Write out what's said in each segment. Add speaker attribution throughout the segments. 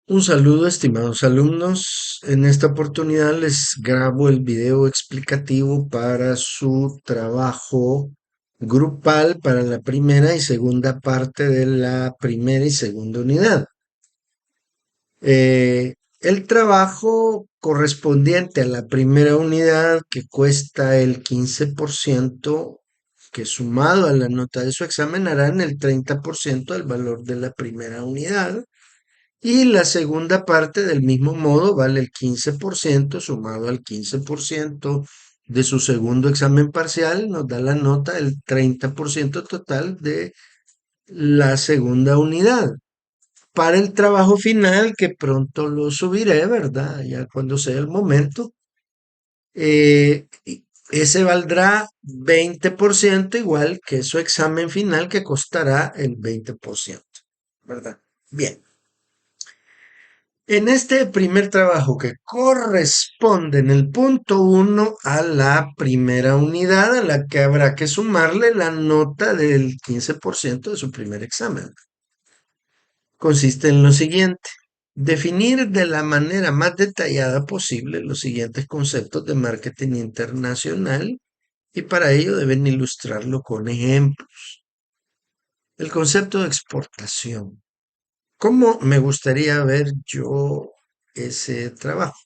Speaker 1: Un saludo, estimados alumnos. En esta oportunidad les grabo el video explicativo para su trabajo grupal para la primera y segunda parte de la primera y segunda unidad. El trabajo correspondiente a la primera unidad, que cuesta el 15%, que sumado a la nota de su examen harán el 30% del valor de la primera unidad. Y la segunda parte del mismo modo vale el 15% sumado al 15% de su segundo examen parcial, nos da la nota del 30% total de la segunda unidad. Para el trabajo final, que pronto lo subiré, ¿verdad? Ya cuando sea el momento, ese valdrá 20% igual que su examen final que costará el 20%, ¿verdad? Bien. En este primer trabajo que corresponde en el punto uno a la primera unidad a la que habrá que sumarle la nota del 15% de su primer examen. Consiste en lo siguiente: definir de la manera más detallada posible los siguientes conceptos de marketing internacional y para ello deben ilustrarlo con ejemplos. El concepto de exportación. ¿Cómo me gustaría ver yo ese trabajo?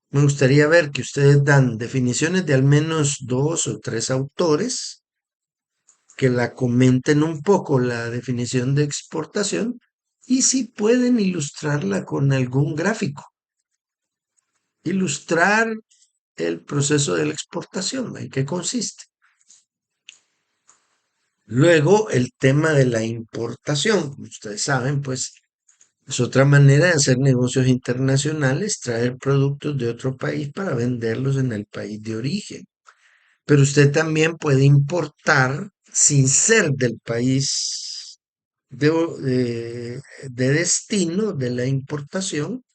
Speaker 1: Me gustaría ver que ustedes dan definiciones de al menos dos o tres autores que la comenten un poco la definición de exportación y si pueden ilustrarla con algún gráfico. Ilustrar el proceso de la exportación, ¿en qué consiste? Luego, el tema de la importación. Como ustedes saben, pues es otra manera de hacer negocios internacionales, traer productos de otro país para venderlos en el país de origen. Pero usted también puede importar sin ser del país de destino de la importación.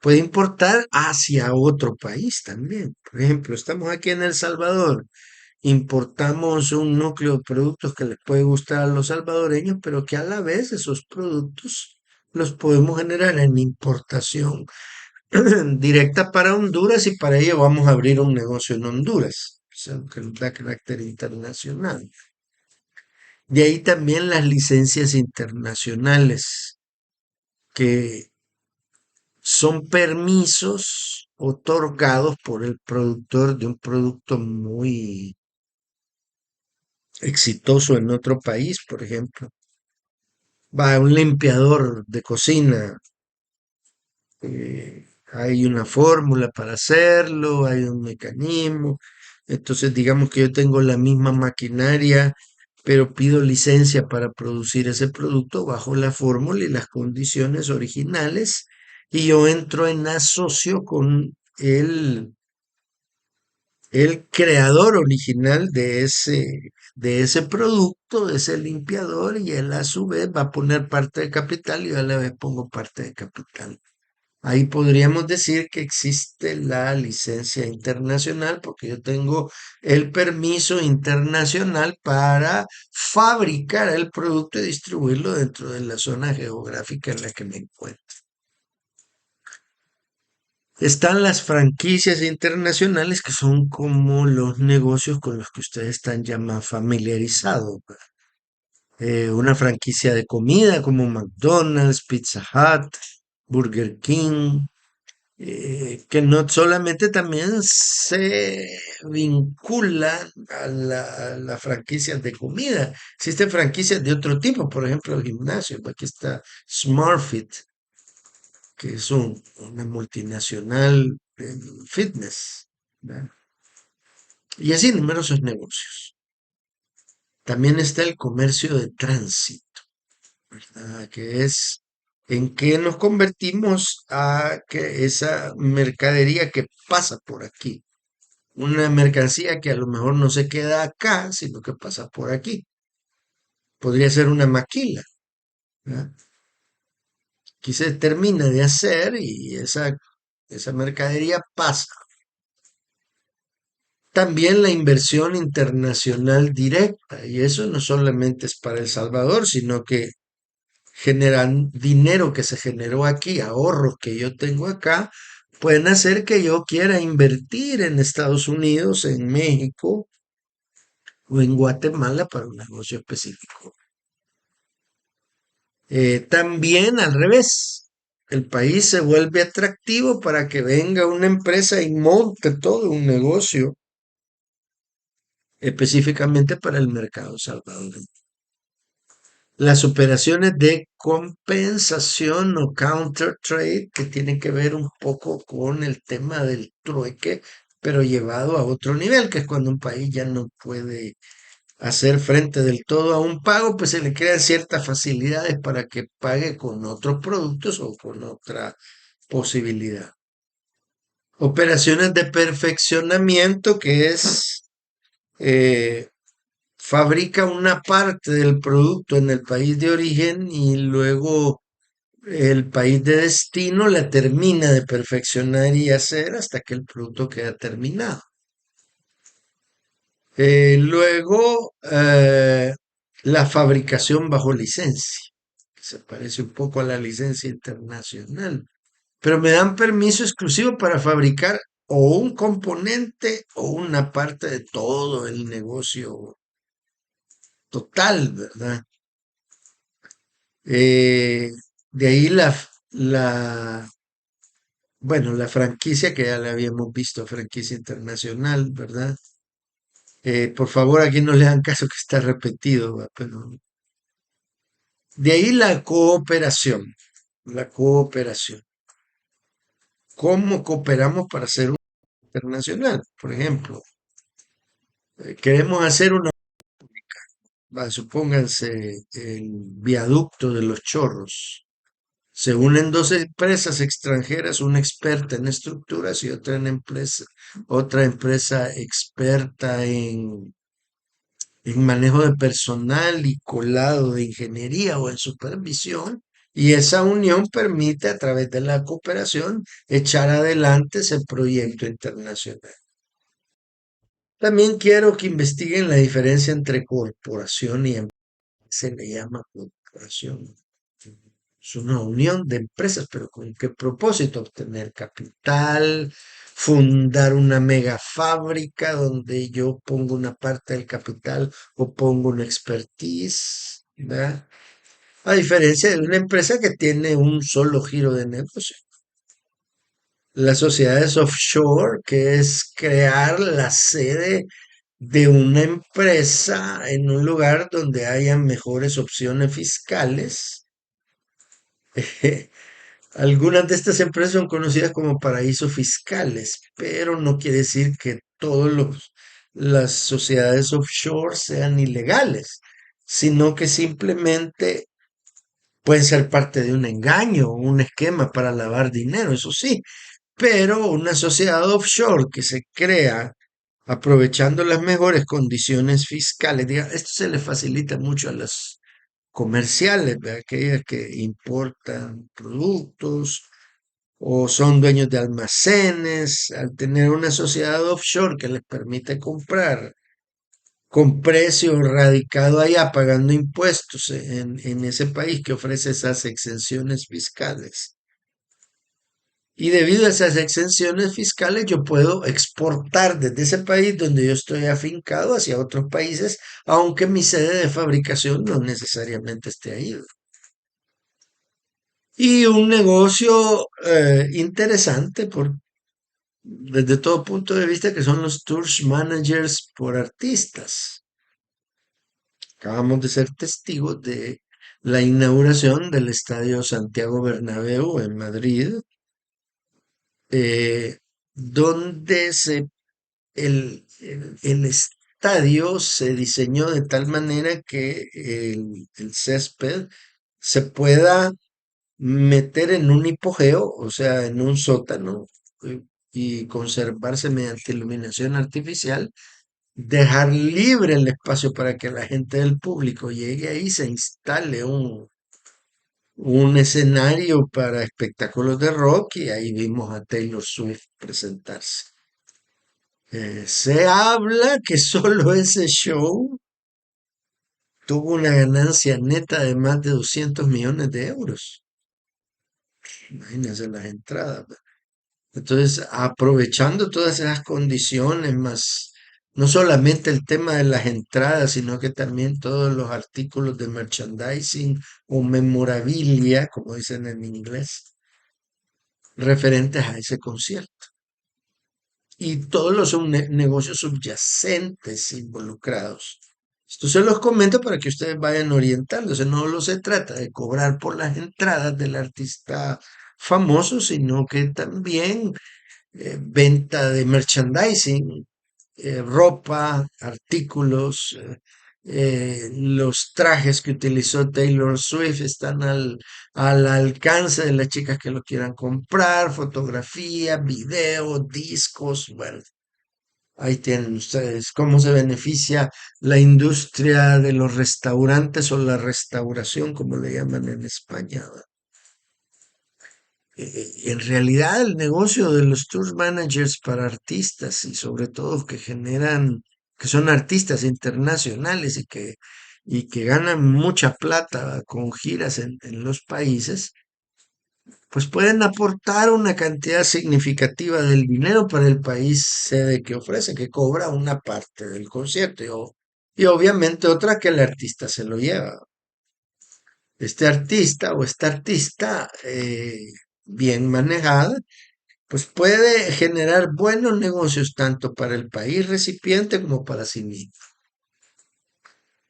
Speaker 1: Puede importar hacia otro país también. Por ejemplo, estamos aquí en El Salvador, importamos un núcleo de productos que les puede gustar a los salvadoreños, pero que a la vez esos productos los podemos generar en importación directa para Honduras y para ello vamos a abrir un negocio en Honduras, o sea, que nos da carácter internacional. De ahí también las licencias internacionales, que son permisos otorgados por el productor de un producto muy exitoso en otro país, por ejemplo. Va un limpiador de cocina, hay una fórmula para hacerlo, hay un mecanismo. Entonces, digamos que yo tengo la misma maquinaria, pero pido licencia para producir ese producto bajo la fórmula y las condiciones originales, y yo entro en asocio con el creador original de ese producto, de ese limpiador, y él a su vez va a poner parte de capital y yo a la vez pongo parte de capital. Ahí podríamos decir que existe la licencia internacional porque yo tengo el permiso internacional para fabricar el producto y distribuirlo dentro de la zona geográfica en la que me encuentro. Están las franquicias internacionales, que son como los negocios con los que ustedes están ya más familiarizados. Una franquicia de comida como McDonald's, Pizza Hut, Burger King, que no solamente también se vinculan a las franquicias de comida, existen franquicias de otro tipo, por ejemplo, el gimnasio. Aquí está SmartFit, que es una multinacional de fitness, ¿verdad? Y así numerosos negocios. También está el comercio de tránsito, ¿verdad? Que es en qué nos convertimos a que esa mercadería que pasa por aquí, una mercancía que a lo mejor no se queda acá, sino que pasa por aquí. Podría ser una maquila, ¿verdad? Aquí se termina de hacer y esa mercadería pasa. También la inversión internacional directa, y eso no solamente es para El Salvador, sino que generan dinero que se generó aquí, ahorros que yo tengo acá, pueden hacer que yo quiera invertir en Estados Unidos, en México o en Guatemala para un negocio específico. También al revés, el país se vuelve atractivo para que venga una empresa y monte todo un negocio específicamente para el mercado salvadoreño. Las operaciones de compensación o counter trade, que tienen que ver un poco con el tema del trueque, pero llevado a otro nivel, que es cuando un país ya no puede hacer frente del todo a un pago, pues se le crean ciertas facilidades para que pague con otros productos o con otra posibilidad. Operaciones de perfeccionamiento, que es eh, fabrica una parte del producto en el país de origen y luego el país de destino la termina de perfeccionar y hacer hasta que el producto queda terminado. Luego, la fabricación bajo licencia, que se parece un poco a la licencia internacional, pero me dan permiso exclusivo para fabricar o un componente o una parte de todo el negocio total, ¿verdad? Eh, de ahí bueno, la franquicia que ya la habíamos visto, franquicia internacional, ¿verdad? Por favor, aquí no le hagan caso que está repetido, ¿va? Pero de ahí la cooperación, la cooperación. ¿Cómo cooperamos para hacer un internacional? Por ejemplo, queremos hacer una, supónganse, el viaducto de los Chorros. Se unen dos empresas extranjeras, una experta en estructuras y otra empresa experta en manejo de personal y colado de ingeniería o en supervisión. Y esa unión permite a través de la cooperación echar adelante ese proyecto internacional. También quiero que investiguen la diferencia entre corporación y empresa. Se le llama corporación. Es una unión de empresas, pero ¿con qué propósito? Obtener capital, fundar una mega fábrica donde yo pongo una parte del capital o pongo una expertise, ¿verdad? A diferencia de una empresa que tiene un solo giro de negocio. Las sociedades offshore, que es crear la sede de una empresa en un lugar donde haya mejores opciones fiscales. Algunas de estas empresas son conocidas como paraísos fiscales, pero no quiere decir que todas las sociedades offshore sean ilegales, sino que simplemente pueden ser parte de un engaño, un esquema para lavar dinero, eso sí, pero una sociedad offshore que se crea aprovechando las mejores condiciones fiscales, diga, esto se le facilita mucho a las comerciales, ¿verdad? Aquellas que importan productos o son dueños de almacenes, al tener una sociedad offshore que les permite comprar con precio radicado allá, pagando impuestos en ese país que ofrece esas exenciones fiscales. Y debido a esas exenciones fiscales, yo puedo exportar desde ese país donde yo estoy afincado hacia otros países, aunque mi sede de fabricación no necesariamente esté ahí. Y un negocio interesante desde todo punto de vista, que son los tours managers por artistas. Acabamos de ser testigos de la inauguración del Estadio Santiago Bernabéu en Madrid, eh, donde el estadio se diseñó de tal manera que el césped se pueda meter en un hipogeo, o sea, en un sótano, eh, y conservarse mediante iluminación artificial, dejar libre el espacio para que la gente del público llegue ahí, se instale un escenario para espectáculos de rock y ahí vimos a Taylor Swift presentarse. Se habla que solo ese show tuvo una ganancia neta de más de 200 millones de euros. Imagínense las entradas. Entonces, aprovechando todas esas condiciones, más no solamente el tema de las entradas, sino que también todos los artículos de merchandising o memorabilia, como dicen en inglés, referentes a ese concierto. Y todos los negocios subyacentes involucrados. Esto se los comento para que ustedes vayan orientándose. No lo se trata de cobrar por las entradas del artista famoso, sino que también venta de merchandising, ropa, artículos, los trajes que utilizó Taylor Swift están al alcance de las chicas que lo quieran comprar, fotografía, video, discos, bueno, ahí tienen ustedes cómo se beneficia la industria de los restaurantes o la restauración, como le llaman en España. En realidad el negocio de los tour managers para artistas y sobre todo que generan, que son artistas internacionales y que ganan mucha plata con giras en los países, pues pueden aportar una cantidad significativa del dinero para el país sede que ofrece, que cobra una parte del concierto y obviamente otra que el artista se lo lleva. Este artista o esta artista bien manejada pues puede generar buenos negocios tanto para el país recipiente como para sí mismo.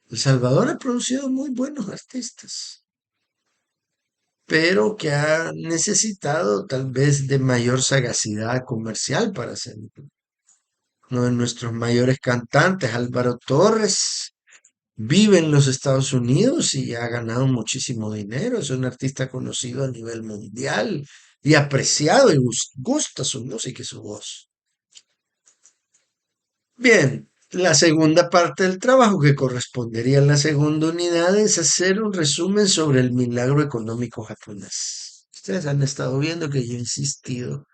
Speaker 1: El Salvador ha producido muy buenos artistas, pero que ha necesitado tal vez de mayor sagacidad comercial para hacerlo. Uno de nuestros mayores cantantes, Álvaro Torres, vive en los Estados Unidos y ha ganado muchísimo dinero. Es un artista conocido a nivel mundial y apreciado y gusta su música y su voz. Bien, la segunda parte del trabajo que correspondería a la segunda unidad es hacer un resumen sobre el milagro económico japonés. Ustedes han estado viendo que yo he insistido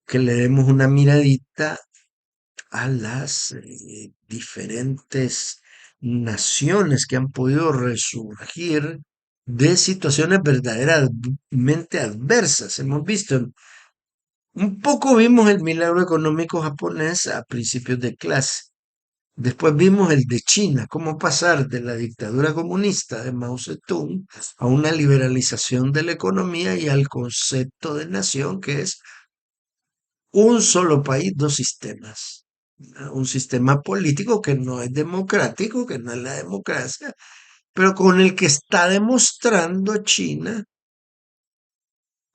Speaker 1: que le demos una miradita a las diferentes naciones que han podido resurgir de situaciones verdaderamente adversas. Hemos visto, un poco vimos el milagro económico japonés a principios de clase. Después vimos el de China, cómo pasar de la dictadura comunista de Mao Zedong a una liberalización de la economía y al concepto de nación que es un solo país, dos sistemas. Un sistema político que no es democrático, que no es la democracia, pero con el que está demostrando China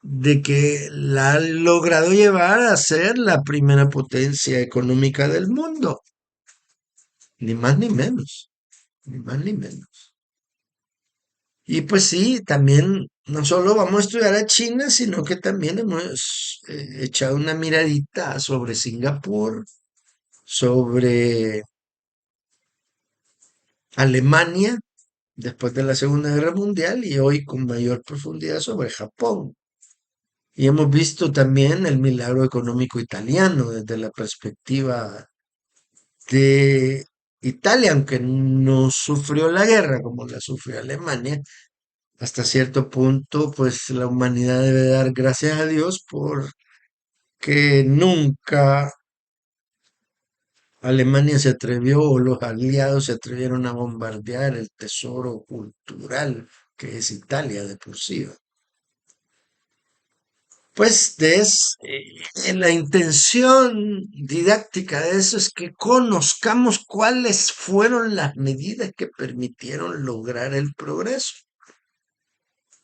Speaker 1: de que la ha logrado llevar a ser la primera potencia económica del mundo, ni más ni menos, ni más ni menos. Y pues sí, también no solo vamos a estudiar a China, sino que también hemos echado una miradita sobre Singapur, sobre Alemania después de la Segunda Guerra Mundial y hoy con mayor profundidad sobre Japón. Y hemos visto también el milagro económico italiano desde la perspectiva de Italia, aunque no sufrió la guerra como la sufrió Alemania. Hasta cierto punto, pues la humanidad debe dar gracias a Dios por que nunca Alemania se atrevió o los aliados se atrevieron a bombardear el tesoro cultural que es Italia de por sí. Pues la intención didáctica de eso es que conozcamos cuáles fueron las medidas que permitieron lograr el progreso.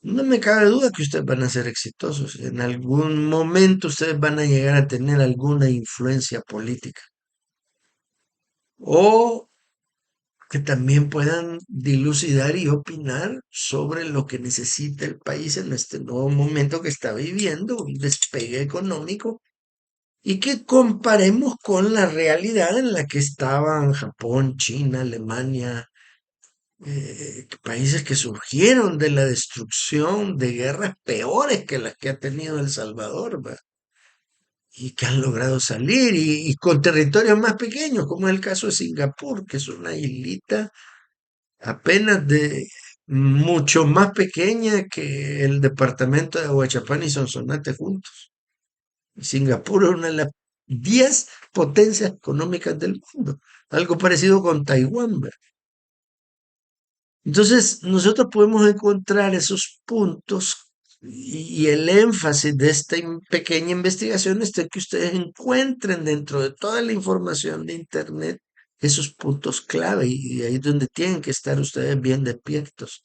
Speaker 1: No me cabe duda que ustedes van a ser exitosos. En algún momento ustedes van a llegar a tener alguna influencia política. O que también puedan dilucidar y opinar sobre lo que necesita el país en este nuevo momento que está viviendo, un despegue económico, y que comparemos con la realidad en la que estaban Japón, China, Alemania, países que surgieron de la destrucción de guerras peores que las que ha tenido El Salvador, ¿va? Y que han logrado salir y con territorios más pequeños, como es el caso de Singapur, que es una islita apenas de mucho más pequeña que el departamento de Aguachapán y Sonsonate juntos. Singapur es una de las 10 potencias económicas del mundo, algo parecido con Taiwán, ¿verdad? Entonces, nosotros podemos encontrar esos puntos y el énfasis de esta pequeña investigación está en que ustedes encuentren dentro de toda la información de Internet esos puntos clave y ahí es donde tienen que estar ustedes bien despiertos.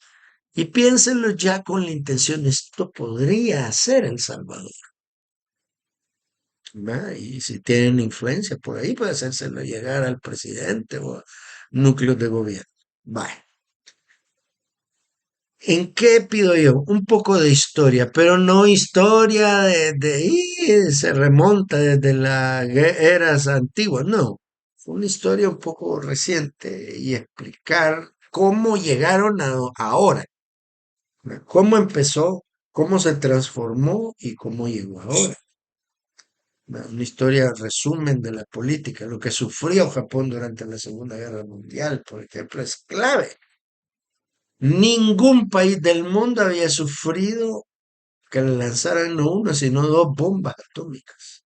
Speaker 1: Y piénsenlo ya con la intención, esto podría hacer El Salvador, ¿verdad? Y si tienen influencia por ahí, puede hacérselo llegar al presidente o a núcleos de gobierno. Vale. ¿En qué pido yo? Un poco de historia, pero no historia se remonta desde las eras antiguas, no. Una historia un poco reciente y explicar cómo llegaron a ahora, ¿no? Cómo empezó, cómo se transformó y cómo llegó ahora, ¿no? Una historia resumen de la política, lo que sufrió Japón durante la Segunda Guerra Mundial, por ejemplo, es clave. Ningún país del mundo había sufrido que le lanzaran no una, sino dos bombas atómicas,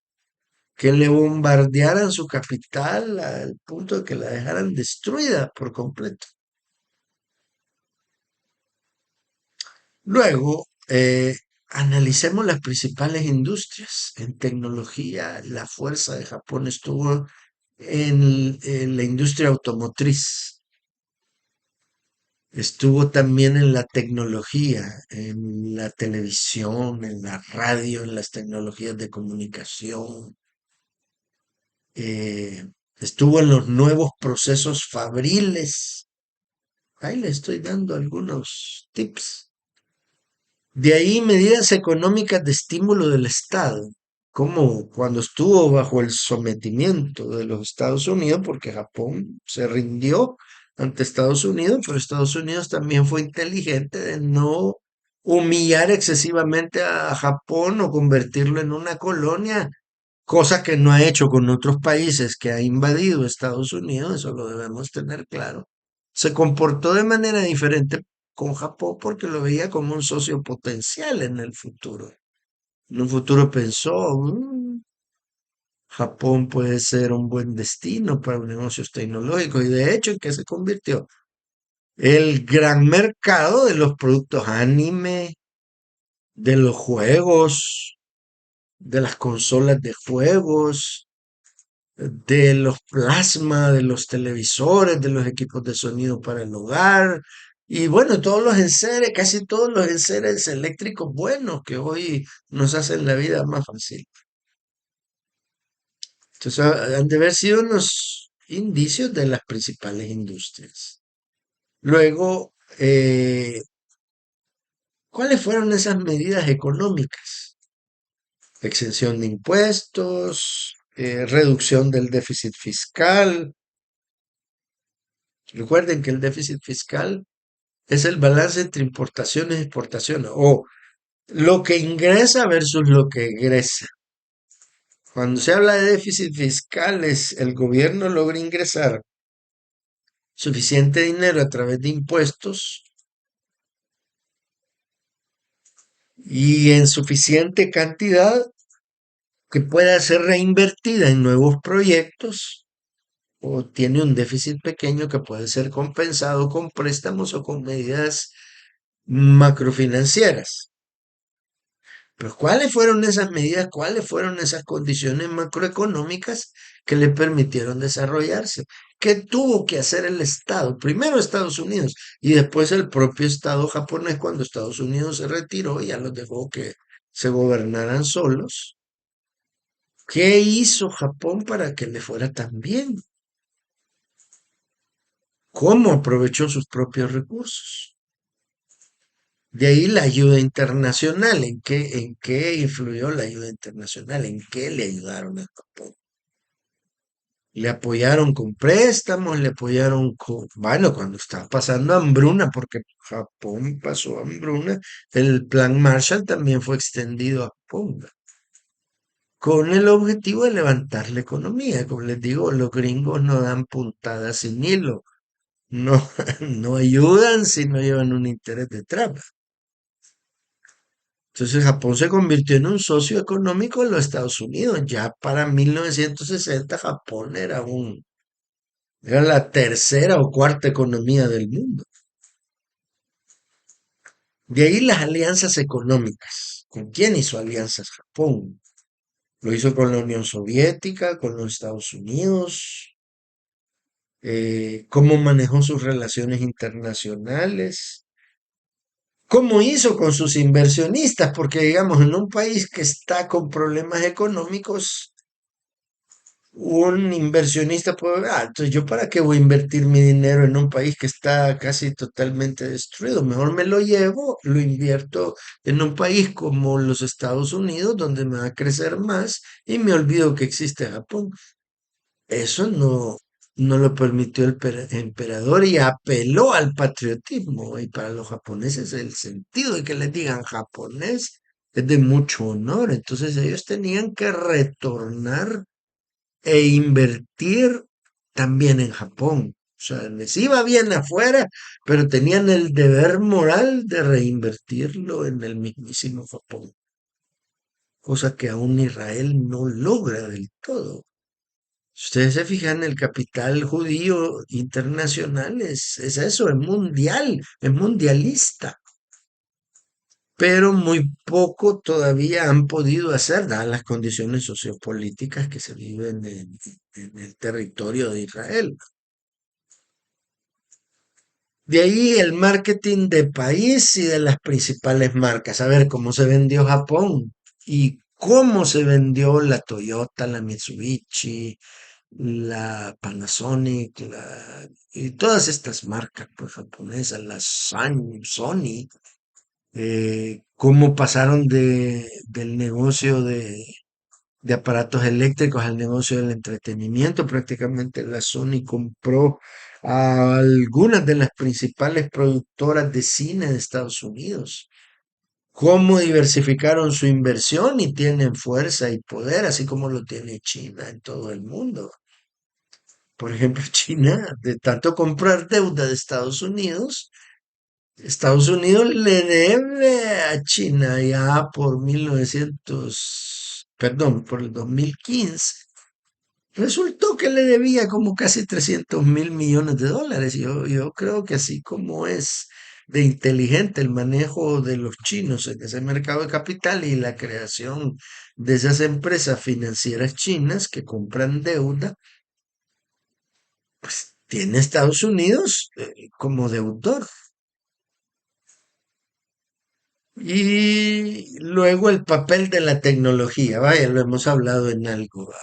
Speaker 1: que le bombardearan su capital al punto de que la dejaran destruida por completo. Luego, analicemos las principales industrias. En tecnología, la fuerza de Japón estuvo en la industria automotriz, estuvo también en la tecnología, en la televisión, en la radio, en las tecnologías de comunicación, eh, estuvo en los nuevos procesos fabriles. Ahí le estoy dando algunos tips. De ahí medidas económicas de estímulo del Estado, como cuando estuvo bajo el sometimiento de los Estados Unidos, porque Japón se rindió ante Estados Unidos, pero Estados Unidos también fue inteligente de no humillar excesivamente a Japón o convertirlo en una colonia, cosa que no ha hecho con otros países que ha invadido Estados Unidos, eso lo debemos tener claro. Se comportó de manera diferente con Japón porque lo veía como un socio potencial en el futuro. En un futuro pensó, Japón puede ser un buen destino para los negocios tecnológicos y de hecho, ¿en qué se convirtió? El gran mercado de los productos anime, de los juegos, de las consolas de juegos, de los plasma, de los televisores, de los equipos de sonido para el hogar y bueno, todos los enseres, casi todos los enseres eléctricos buenos que hoy nos hacen la vida más fácil. Entonces, han de haber sido unos indicios de las principales industrias. Luego, ¿cuáles fueron esas medidas económicas? Exención de impuestos, reducción del déficit fiscal. Recuerden que el déficit fiscal es el balance entre importaciones y exportaciones, o lo que ingresa versus lo que egresa. Cuando se habla de déficit fiscal, es el gobierno logra ingresar suficiente dinero a través de impuestos y en suficiente cantidad que pueda ser reinvertida en nuevos proyectos o tiene un déficit pequeño que puede ser compensado con préstamos o con medidas macrofinancieras. Pero ¿cuáles fueron esas medidas? ¿Cuáles fueron esas condiciones macroeconómicas que le permitieron desarrollarse? ¿Qué tuvo que hacer el Estado? Primero Estados Unidos y después el propio Estado japonés cuando Estados Unidos se retiró y ya los dejó que se gobernaran solos. ¿Qué hizo Japón para que le fuera tan bien? ¿Cómo aprovechó sus propios recursos? De ahí la ayuda internacional. En qué influyó la ayuda internacional? ¿En qué le ayudaron a Japón? Le apoyaron con préstamos, le apoyaron con, bueno, cuando estaba pasando hambruna, porque Japón pasó hambruna, el plan Marshall también fue extendido a Japón, ¿verdad? Con el objetivo de levantar la economía. Como les digo, los gringos no dan puntadas sin hilo. no, no ayudan si no llevan un interés detrás. Entonces Japón se convirtió en un socio económico de los Estados Unidos. Ya para 1960 Japón era la tercera o cuarta economía del mundo. De ahí las alianzas económicas. ¿Con quién hizo alianzas Japón? Lo hizo con la Unión Soviética, con los Estados Unidos, cómo manejó sus relaciones internacionales, cómo hizo con sus inversionistas, porque digamos, en un país que está con problemas económicos, un inversionista puede, entonces yo para qué voy a invertir mi dinero en un país que está casi totalmente destruido, mejor me lo llevo, lo invierto en un país como los Estados Unidos, donde me va a crecer más y me olvido que existe Japón. Eso no lo permitió el emperador y apeló al patriotismo. Y para los japoneses el sentido de que les digan japonés es de mucho honor. Entonces ellos tenían que retornar e invertir también en Japón. O sea, les iba bien afuera, pero tenían el deber moral de reinvertirlo en el mismísimo Japón, cosa que aún Israel no logra del todo. Si ustedes se fijan, el capital judío internacional es eso, es mundial, es mundialista, pero muy poco todavía han podido hacer, dadas las condiciones sociopolíticas que se viven en el territorio de Israel. De ahí el marketing de país y de las principales marcas. A ver cómo se vendió Japón y cómo se vendió la Toyota, la Mitsubishi, la Panasonic, y todas estas marcas pues, japonesas, la Sony, cómo pasaron del negocio de aparatos eléctricos al negocio del entretenimiento. Prácticamente la Sony compró a algunas de las principales productoras de cine de Estados Unidos. Cómo diversificaron su inversión y tienen fuerza y poder, así como lo tiene China en todo el mundo. Por ejemplo, China, de tanto comprar deuda de Estados Unidos le debe a China ya por 1900, perdón, por el 2015. Resultó que le debía como casi 300.000 millones de dólares. Yo creo que así como es de inteligente el manejo de los chinos en ese mercado de capital y la creación de esas empresas financieras chinas que compran deuda, pues tiene Estados Unidos como deudor. Y luego el papel de la tecnología, vaya, lo hemos hablado en algo,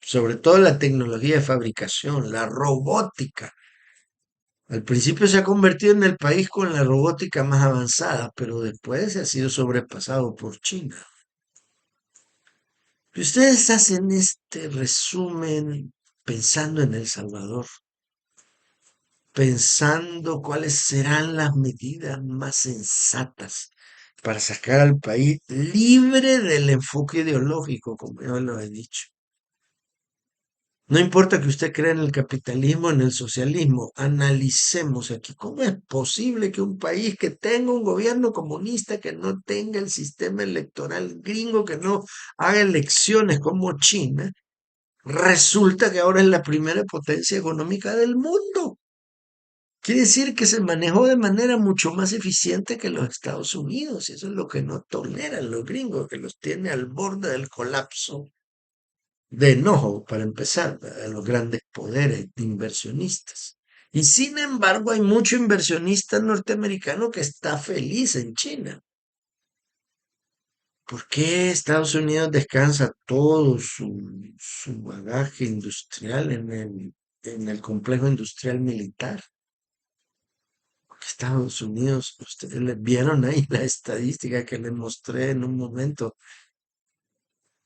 Speaker 1: sobre todo la tecnología de fabricación, la robótica. Al principio se ha convertido en el país con la robótica más avanzada, pero después ha sido sobrepasado por China. Y ustedes hacen este resumen pensando en El Salvador, pensando cuáles serán las medidas más sensatas para sacar al país libre del enfoque ideológico, como yo lo he dicho. No importa que usted crea en el capitalismo, en el socialismo, analicemos aquí cómo es posible que un país que tenga un gobierno comunista, que no tenga el sistema electoral gringo, que no haga elecciones como China, resulta que ahora es la primera potencia económica del mundo. Quiere decir que se manejó de manera mucho más eficiente que los Estados Unidos, y eso es lo que no toleran los gringos, que los tiene al borde del colapso de enojo, para empezar, a los grandes poderes inversionistas. Y sin embargo, hay mucho inversionista norteamericano que está feliz en China. ¿Por qué Estados Unidos descansa todo su bagaje industrial en el complejo industrial militar? Porque Estados Unidos, ustedes vieron ahí la estadística que les mostré en un momento.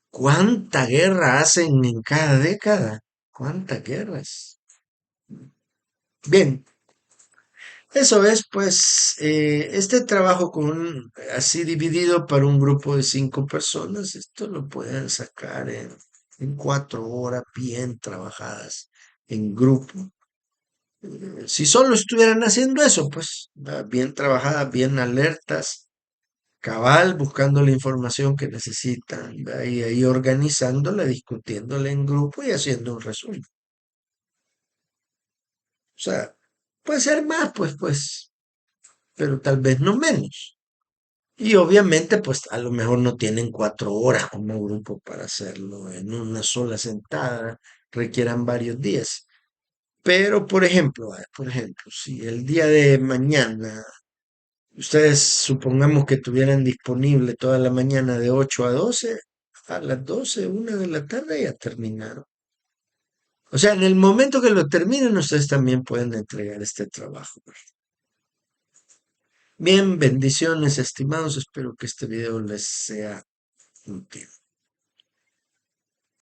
Speaker 1: ¿Cuánta guerra hacen en cada década? ¿Cuántas guerras? Bien, eso es, pues, este trabajo así dividido para un grupo de 5 personas, esto lo pueden sacar en 4 horas bien trabajadas en grupo. Si solo estuvieran haciendo eso, pues bien trabajadas, bien alertas, cabal, buscando la información que necesitan, ¿verdad? Y ahí organizándola, discutiéndola en grupo y haciendo un resumen. O sea, puede ser más, pues, pero tal vez no menos. Y obviamente, pues a lo mejor no tienen 4 horas como grupo para hacerlo en una sola sentada, requieran varios días. Pero, por ejemplo, si el día de mañana ustedes supongamos que tuvieran disponible toda la mañana de 8 a 12, a las 12, 1 de la tarde ya terminaron. O sea, en el momento que lo terminen, ustedes también pueden entregar este trabajo. Bien, bendiciones, estimados. Espero que este video les sea útil.